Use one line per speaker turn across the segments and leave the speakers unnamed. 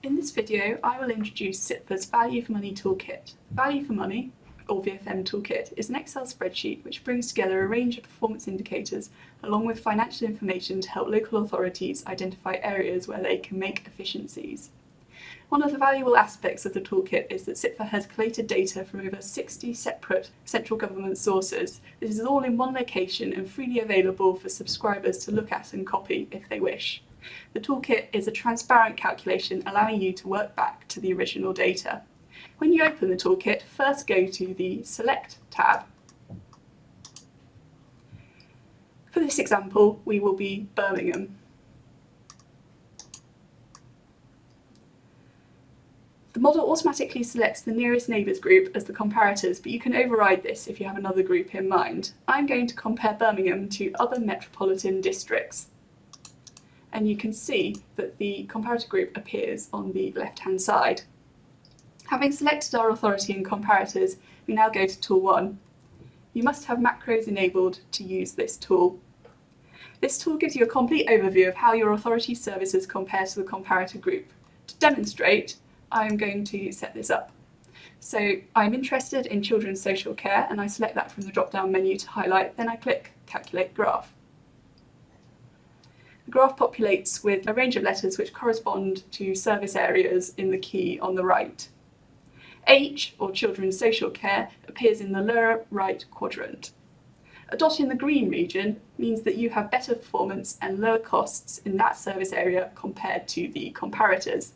In this video, I will introduce CIPFA's Value for Money Toolkit. Value for Money, or VfM Toolkit, is an Excel spreadsheet which brings together a range of performance indicators along with financial information to help local authorities identify areas where they can make efficiencies. One of the valuable aspects of the toolkit is that CIPFA has collated data from over 60 separate central government sources. This is all in one location and freely available for subscribers to look at and copy if they wish. The toolkit is a transparent calculation allowing you to work back to the original data. When you open the toolkit, first go to the Select tab. For this example, we will be Birmingham. The model automatically selects the nearest neighbours group as the comparators, but you can override this if you have another group in mind. I'm going to compare Birmingham to other metropolitan districts. And you can see that the comparator group appears on the left-hand side. Having selected our authority and comparators, we now go to Tool 1. You must have macros enabled to use this tool. This tool gives you a complete overview of how your authority services compare to the comparator group. To demonstrate, I'm going to set this up. So I'm interested in children's social care and I select that from the drop-down menu to highlight, then I click Calculate Graph. The graph populates with a range of letters which correspond to service areas in the key on the right. H, or children's social care, appears in the lower right quadrant. A dot in the green region means that you have better performance and lower costs in that service area compared to the comparators.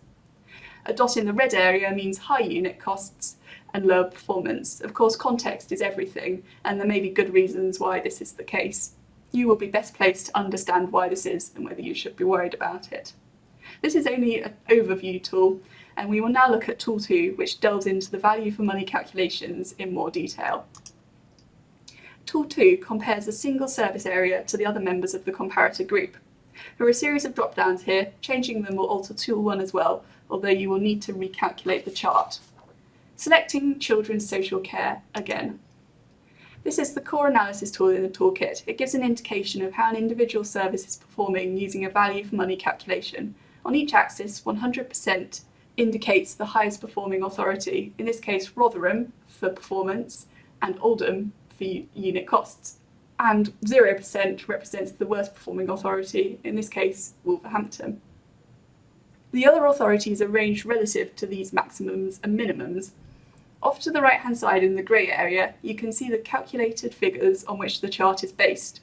A dot in the red area means high unit costs and lower performance. Of course, context is everything, and there may be good reasons why this is the case. You will be best placed to understand why this is and whether you should be worried about it. This is only an overview tool, and we will now look at Tool 2, which delves into the value for money calculations in more detail. Tool 2 compares a single service area to the other members of the comparator group. There are a series of drop-downs here. Changing them will alter Tool 1 as well, although you will need to recalculate the chart. Selecting children's social care again. This is the core analysis tool in the toolkit. It gives an indication of how an individual service is performing using a value for money calculation. On each axis, 100% indicates the highest performing authority, in this case Rotherham for performance and Oldham for unit costs. And 0% represents the worst performing authority, in this case Wolverhampton. The other authorities are ranged relative to these maximums and minimums. Off to the right-hand side in the grey area, you can see the calculated figures on which the chart is based.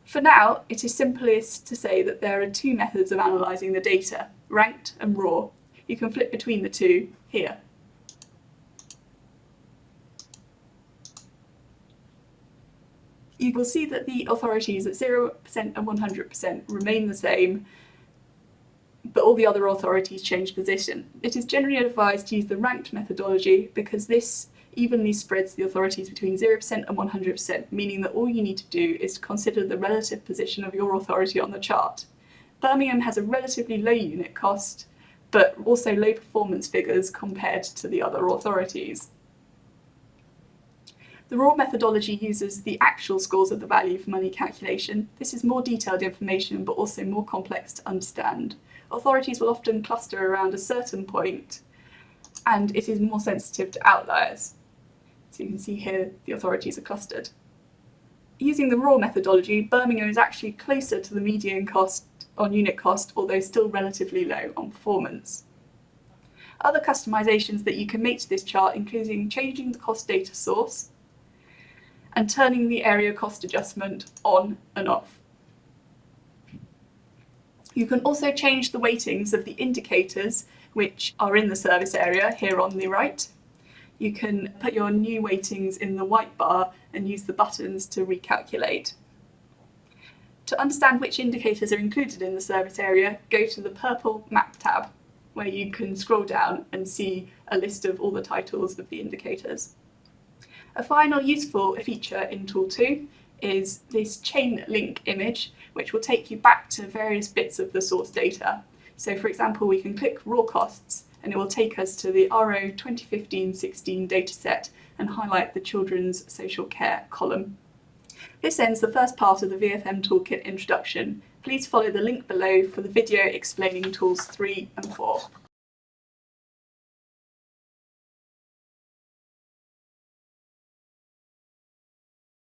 For now, it is simplest to say that there are two methods of analysing the data, ranked and raw. You can flip between the two here. You will see that the authorities at 0% and 100% remain the same, but all the other authorities change position. It is generally advised to use the ranked methodology because this evenly spreads the authorities between 0% and 100%, meaning that all you need to do is to consider the relative position of your authority on the chart. Birmingham has a relatively low unit cost, but also low performance figures compared to the other authorities. The raw methodology uses the actual scores of the value for money calculation. This is more detailed information, but also more complex to understand. Authorities will often cluster around a certain point, and it is more sensitive to outliers. So you can see here the authorities are clustered. Using the raw methodology, Birmingham is actually closer to the median cost on unit cost, although still relatively low on performance. Other customisations that you can make to this chart including changing the cost data source and turning the area cost adjustment on and off. You can also change the weightings of the indicators which are in the service area here on the right. You can put your new weightings in the white bar and use the buttons to recalculate. To understand which indicators are included in the service area, go to the purple Map tab, where you can scroll down and see a list of all the titles of the indicators. A final useful feature in Tool 2 is this chain link image, which will take you back to various bits of the source data. So for example, we can click raw costs and it will take us to the RO 2015-16 dataset and highlight the children's social care column. This ends the first part of the VfM Toolkit introduction. Please follow the link below for the video explaining tools 3 and 4.